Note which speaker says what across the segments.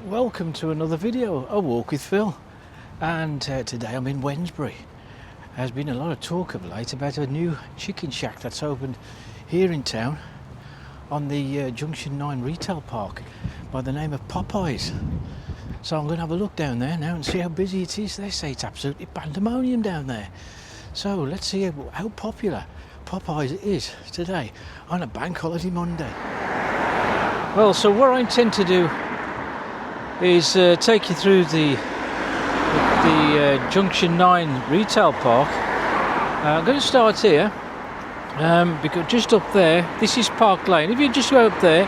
Speaker 1: Welcome to another video, A Walk with Phil. And today I'm in Wednesbury. There's been a lot of talk of late about a new chicken shack that's opened here in town on the Junction 9 Retail Park by the name of Popeyes. So I'm going to have a look down there now and see how busy it is. They say it's absolutely pandemonium down there. So let's see how popular Popeyes is today on a bank holiday Monday. Well, so what I intend to do is take you through the Junction 9 Retail Park. I'm going to start here because just up there, this is Park Lane. If you just go up there,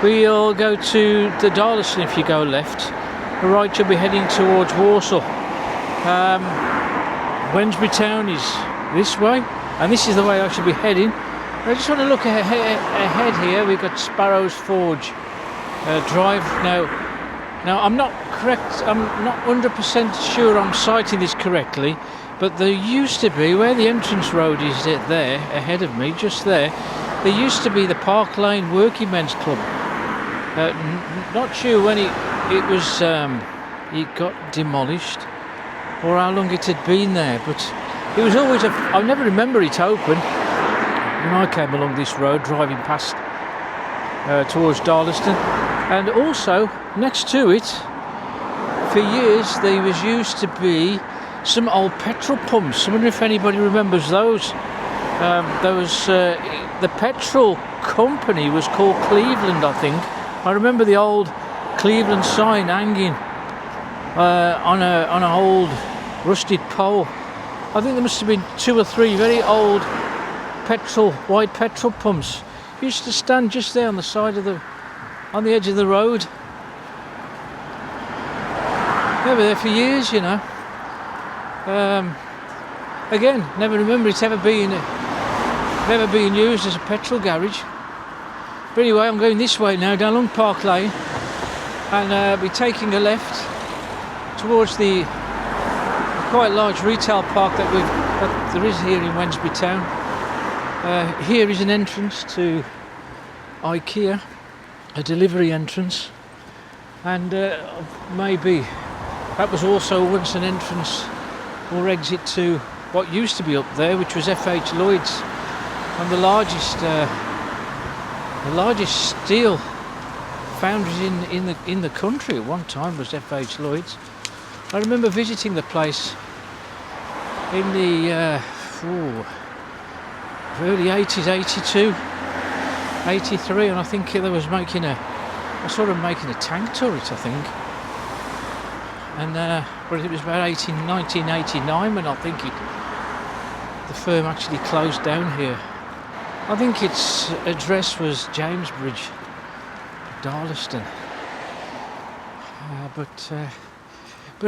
Speaker 1: we'll go to the Darlington. If you go left, right you'll be heading towards Warsaw. Wednesbury Town is this way, and this is the way I should be heading. I just want to look ahead here. We've got Sparrows Forge Drive Now I'm not correct, I'm not 100% sure I'm citing this correctly, but there used to be, where the entrance road is there, ahead of me, just there used to be the Park Lane Working Men's Club. Not sure when it got demolished or how long it had been there, but it was always I never remember it open when I came along this road driving past towards Darlington. And also, next to it, for years, there used to be some old petrol pumps. I wonder if anybody remembers those. The petrol company was called Cleveland, I think. I remember the old Cleveland sign hanging on an old rusted pole. I think there must have been 2 or 3 very old white petrol pumps. Used to stand just there on the side of on the edge of the road. They were there for years, you know. Again, never remember it ever being used as a petrol garage. But anyway, I'm going this way now, down along Park Lane, and I'll be taking a left towards the quite large retail park that there is here in Wednesbury Town. Here is an entrance to IKEA, a delivery entrance, and maybe that was also once an entrance or exit to what used to be up there, which was F.H. Lloyd's, and the largest steel foundries in the country at one time was F.H. Lloyd's. I remember visiting the place in the early 80s, 82, 83, and I think they was making a tank turret, I think. And but it was about 1989 when I think the firm actually closed down here. I think its address was Jamesbridge, Darlington. But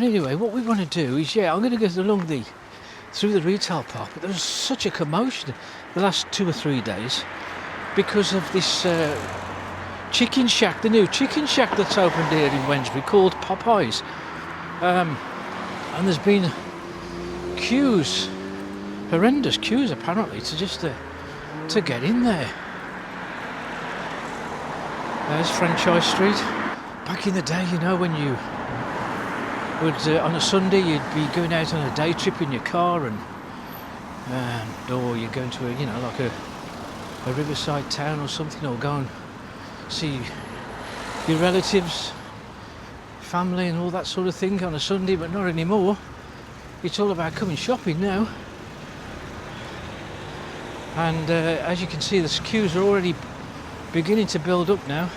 Speaker 1: anyway, what we want to do is, I'm going to go through the retail park. But there was such a commotion the last 2 or 3 days because of this chicken shack, the new chicken shack that's opened here in Wednesbury called Popeyes. And there's been queues, horrendous queues apparently, to get in there. There's Franchise Street. Back in the day, you know, when you would on a Sunday you'd be going out on a day trip in your car, or you're going to a riverside town or something, or go and see your relatives, family and all that sort of thing on a Sunday, but not anymore. It's all about coming shopping now. And as you can see, the queues are already beginning to build up now,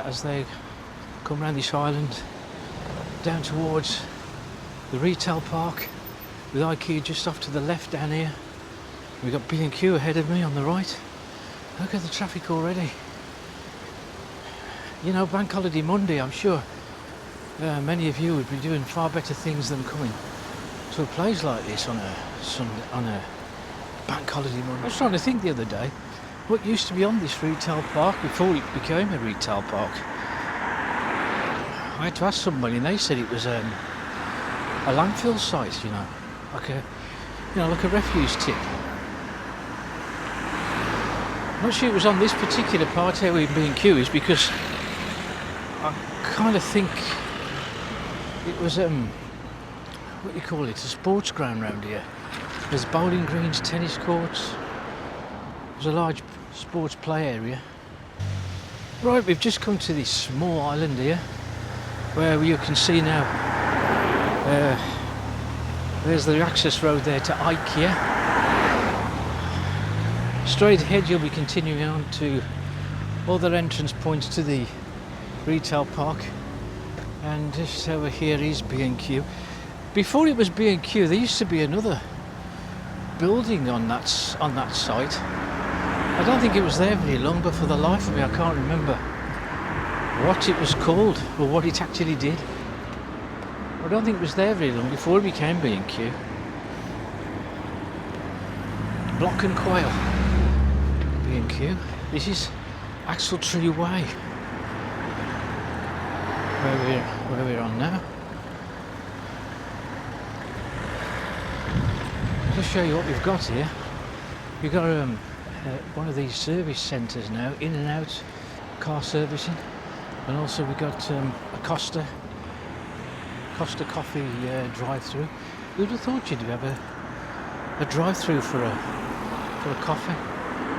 Speaker 1: as they come around this island down towards the retail park, with IKEA just off to the left down here. We've got B&Q ahead of me on the right. Look at the traffic already. You know, Bank Holiday Monday, I'm sure many of you would be doing far better things than coming to a place like this on a Bank Holiday Monday. I was trying to think the other day what used to be on this retail park before it became a retail park. I had to ask somebody and they said it was a landfill site, you know, like a refuse tip. I'm not sure it was on this particular part here with B&Q, is because I kind of think it was what do you call it, a sports ground round here. There's bowling greens, tennis courts. There's a large sports play area. Right, we've just come to this small island here where you can see now there's the access road there to IKEA. Straight ahead you'll be continuing on to other entrance points to the retail park, and just over here is B&Q. Before it was B&Q, there used to be another building on that site. I don't think it was there very long, but for the life of me I can't remember what it was called or what it actually did. I don't think it was there very long before it became B&Q. Block and Quail, B&Q. This is Axletree Way, where we're on now. I'll just show you what we've got here. We've got one of these service centres now, in and out car servicing, and also we've got a Costa Coffee drive-through. Who'd have thought you'd have a drive-through for a coffee?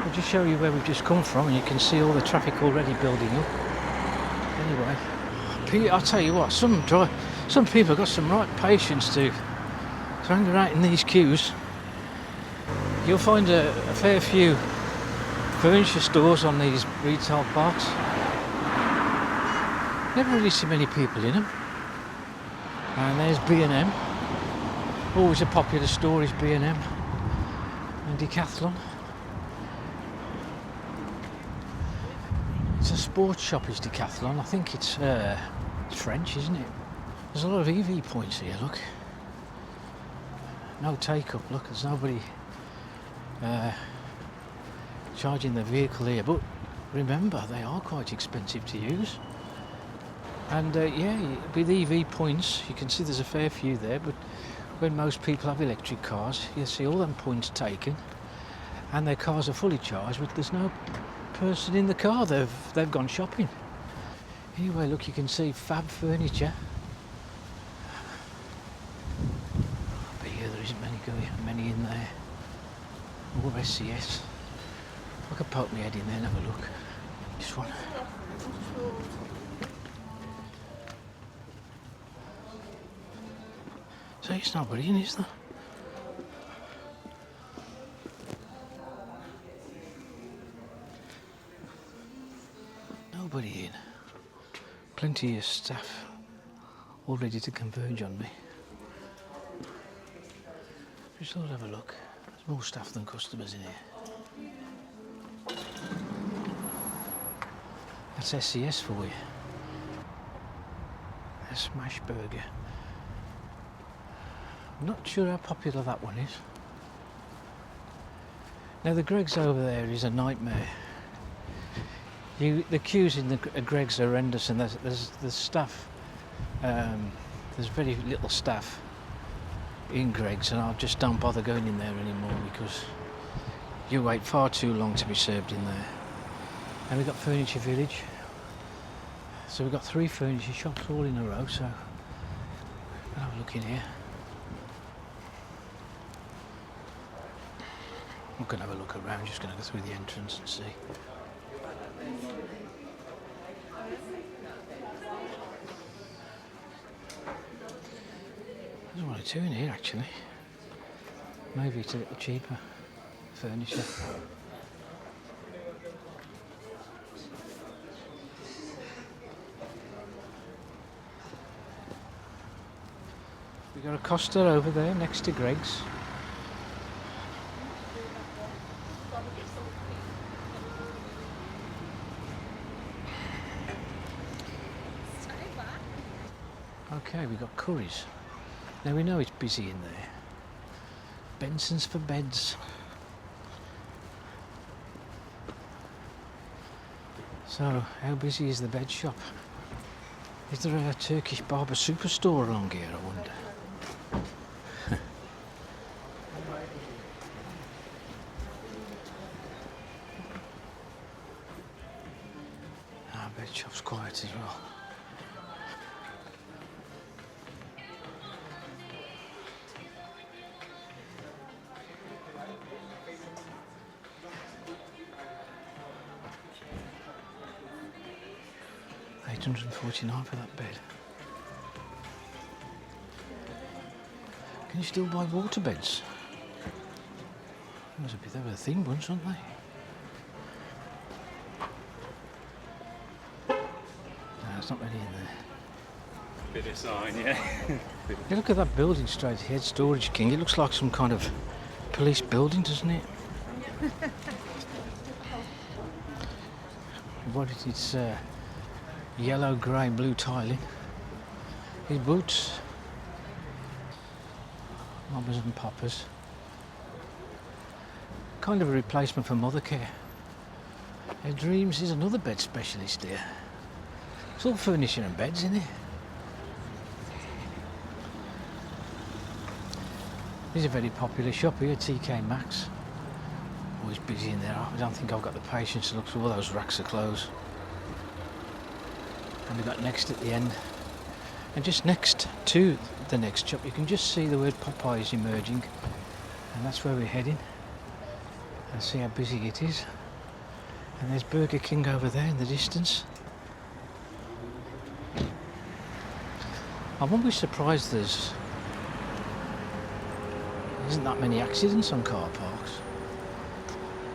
Speaker 1: I'll just show you where we've just come from, and you can see all the traffic already building up. Anyway, I'll tell you what, some people have got some right patience to hang around in these queues. You'll find a fair few furniture stores on these retail parks. Never really see many people in them. And there's B&M. Always a popular store is B&M and Decathlon. It's a sports shop, is Decathlon. I think it's French, isn't it? There's a lot of EV points here, look. No take-up, look, there's nobody charging their vehicle here, but remember, they are quite expensive to use. And yeah, with EV points, you can see there's a fair few there, but when most people have electric cars, you see all them points taken, and their cars are fully charged, but there's no person in the car, they've gone shopping. Anyway, look, you can see Fab Furniture. But here there isn't many in there. Or SCS. I could poke my head in there and have a look. Just one. So it's nobody in, is there? Nobody in. Plenty of staff all ready to converge on me. Just thought I'd have a look. There's more staff than customers in here. That's SCS for you. A smash burger. I'm not sure how popular that one is. Now the Greggs over there is a nightmare. The queues in the Greggs are horrendous, and there's staff. There's very little staff in Greggs, and I just don't bother going in there anymore because you wait far too long to be served in there. And we've got Furniture Village, so we've got 3 furniture shops all in a row. So I'll have a look in here. I'm going to have a look around, just going to go through the entrance and see. There's 1 or 2 in here actually. Maybe it's a little cheaper furniture. We've got a Costa over there next to Greggs. Okay, we've got Curry's. Now we know it's busy in there. Benson's for beds. So, how busy is the bed shop? Is there a Turkish barber superstore along here, I wonder? Bed shop's quiet as well. £849 for that bed. Can you still buy water beds? They were a thing once, weren't they? No, it's not really in there.
Speaker 2: Bit of sign, yeah.
Speaker 1: You look at that building straight ahead, Storage King. It looks like some kind of police building, doesn't it? What is it? It's yellow, grey, blue tiling. His boots. Mobbers and poppers. Kind of a replacement for Mothercare. Dreams is another bed specialist here. It's all furniture and beds in it. This is a very popular shop here, TK Maxx. Always busy in there. I don't think I've got the patience to look through all those racks of clothes. And we've got Next at the end. And just next to the next shop, you can just see the word Popeyes emerging. And that's where we're heading. And see how busy it is. And there's Burger King over there in the distance. I won't be surprised there isn't that many accidents on car parks.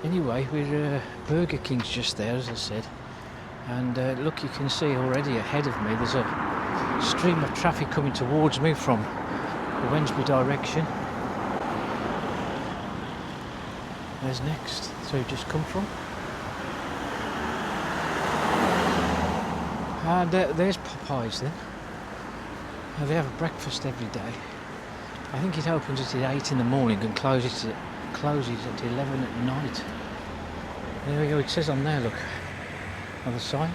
Speaker 1: Anyway, Burger King's just there, as I said. And look, you can see already ahead of me there's a stream of traffic coming towards me from the Wednesbury direction. There's Next, so we've just come from. And there's Popeyes then. They have a breakfast every day. I think it opens at 8 in the morning and closes at 11 at night. There we go, it says on there, look, on the sign.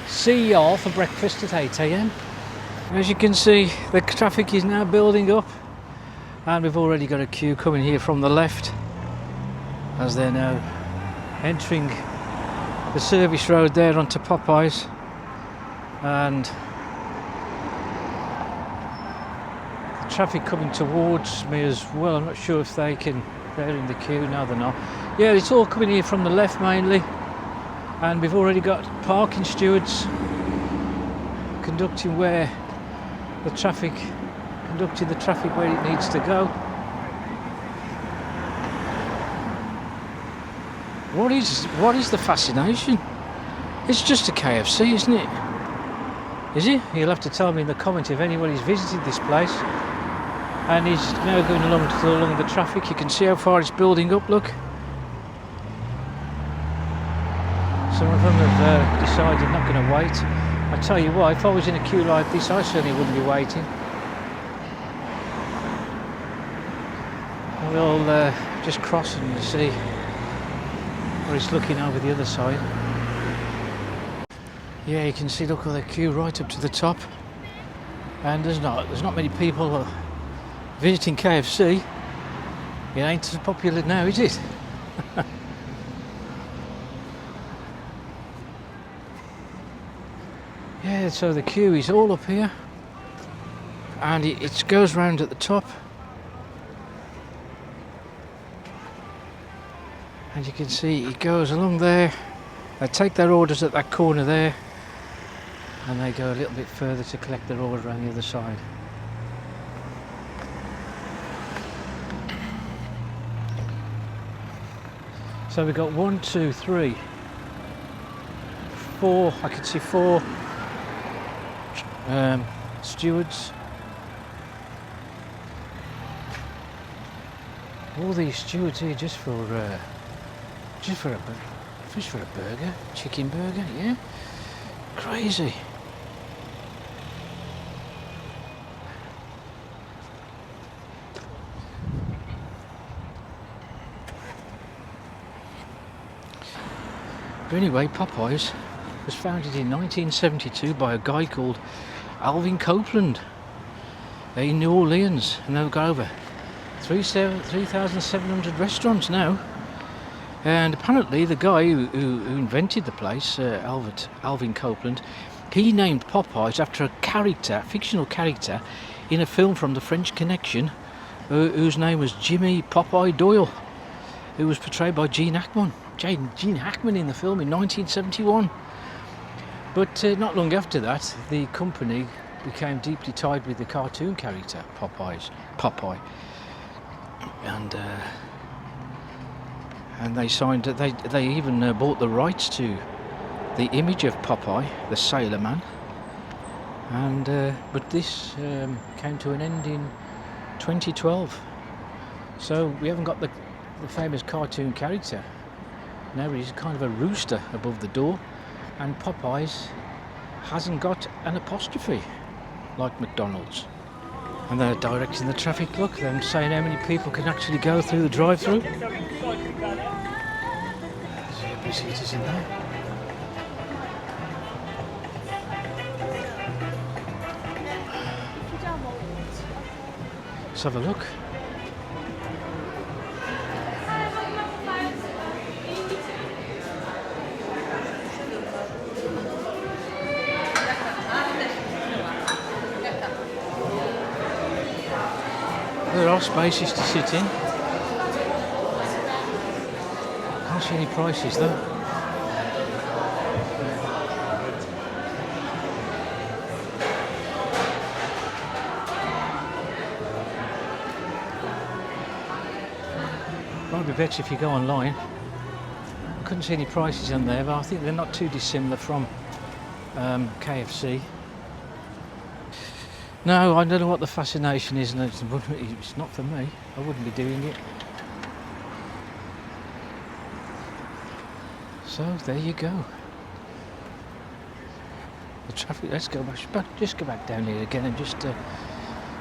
Speaker 1: See y'all for breakfast at 8 AM. As you can see, the traffic is now building up, and we've already got a queue coming here from the left as they're now entering the service road there onto Popeyes. And traffic coming towards me as well. I'm not sure if they're in the queue. No, they're not. Yeah, it's all coming here from the left mainly, and we've already got parking stewards conducting the traffic where it needs to go. What is the fascination? It's just a KFC, isn't it? Is it? You'll have to tell me in the comment if anybody's visited this place. And he's now going along the traffic. You can see how far it's building up, look. Some of them have decided not going to wait. I tell you what, if I was in a queue like this, I certainly wouldn't be waiting. We'll just cross and see where it's looking over the other side. Yeah, you can see, look at the queue right up to the top. And there's not many people visiting KFC. It ain't so popular now, is it? Yeah, so the queue is all up here, and it goes round at the top, and you can see it goes along there. They take their orders at that corner there, and they go a little bit further to collect their order around the other side. So we've got 1, 2, 3, 4, I can see 4 stewards. All these stewards here just for a burger, chicken burger, yeah? Crazy. But anyway, Popeyes was founded in 1972 by a guy called Alvin Copeland in New Orleans, and they've got over 3,700 restaurants now. And apparently the guy who invented the place, Alvin Copeland, he named Popeyes after a fictional character in a film from the French Connection, whose name was Jimmy Popeye Doyle, who was portrayed by Gene Hackman in the film in 1971. But not long after that, the company became deeply tied with the cartoon character Popeye, and they signed. They even bought the rights to the image of Popeye, the Sailor Man. And but this came to an end in 2012. So we haven't got the famous cartoon character. Now he's kind of a rooster above the door, and Popeyes hasn't got an apostrophe like McDonald's. And they're directing the traffic. Look, they're saying how many people can actually go through the drive-through. See how busy it is in there. Let's have a look. There are spaces to sit in. Can't see any prices though. Might be better if you go online. I couldn't see any prices on there, but I think they're not too dissimilar from KFC. No, I don't know what the fascination is, and it's not for me. I wouldn't be doing it. So there you go. The traffic. Let's go back. Just go back down here again and just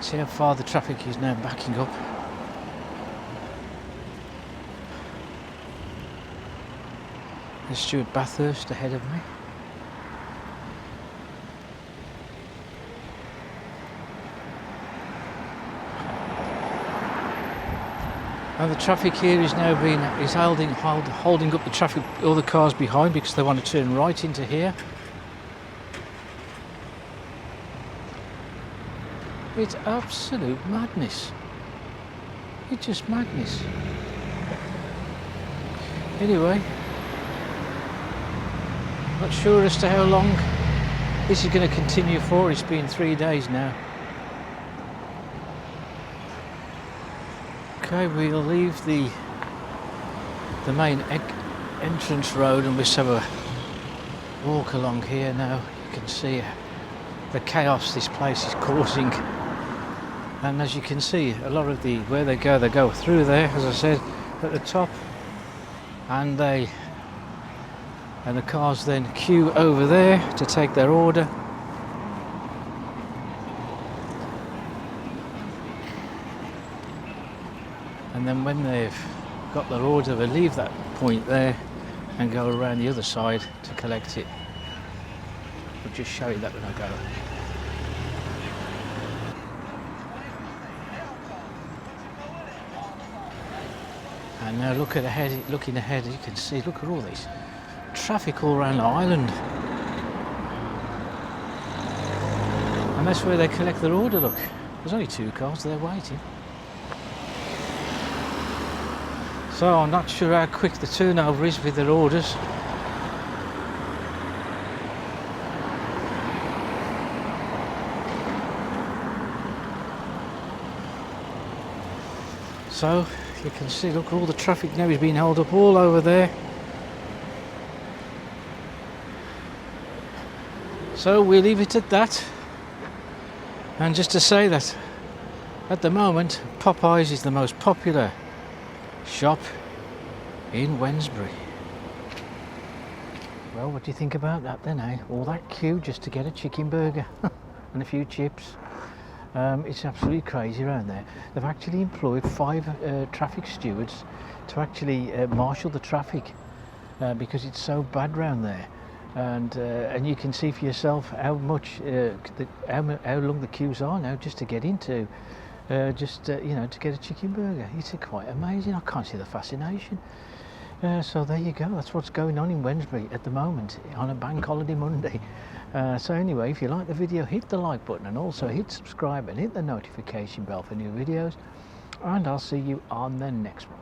Speaker 1: see how far the traffic is now backing up. There's Stuart Bathurst ahead of me. And the traffic here is now holding up the traffic, all the cars behind, because they want to turn right into here. It's absolute madness. It's just madness. Anyway, not sure as to how long this is going to continue for. It's been 3 days now. Okay, we'll leave the main entrance road and we'll just have a walk along here now. You can see the chaos this place is causing, and as you can see, a lot of where they go through there, as I said, at the top, and the cars then queue over there to take their order. And then when they've got their order, they leave that point there and go around the other side to collect it. I'll just show you that when I go. And now looking ahead, you can see, look at all this traffic all around the island. And that's where they collect their order, look. There's only 2 cars there waiting. So I'm not sure how quick the turnover is with their orders. So you can see, look, all the traffic now is being held up all over there. So we'll leave it at that. And just to say that at the moment, Popeyes is the most popular shop in Wednesbury. Well, what do you think about that then, eh? All that queue just to get a chicken burger and a few chips. It's absolutely crazy around there. They've actually employed 5 traffic stewards to actually marshal the traffic because it's so bad around there. And you can see for yourself how much how long the queues are now just to get into you know, to get a chicken burger. It's quite amazing. I can't see the fascination. So there you go. That's what's going on in Wednesbury at the moment on a bank holiday Monday. So anyway, if you like the video, hit the like button and also hit subscribe and hit the notification bell for new videos. And I'll see you on the next one.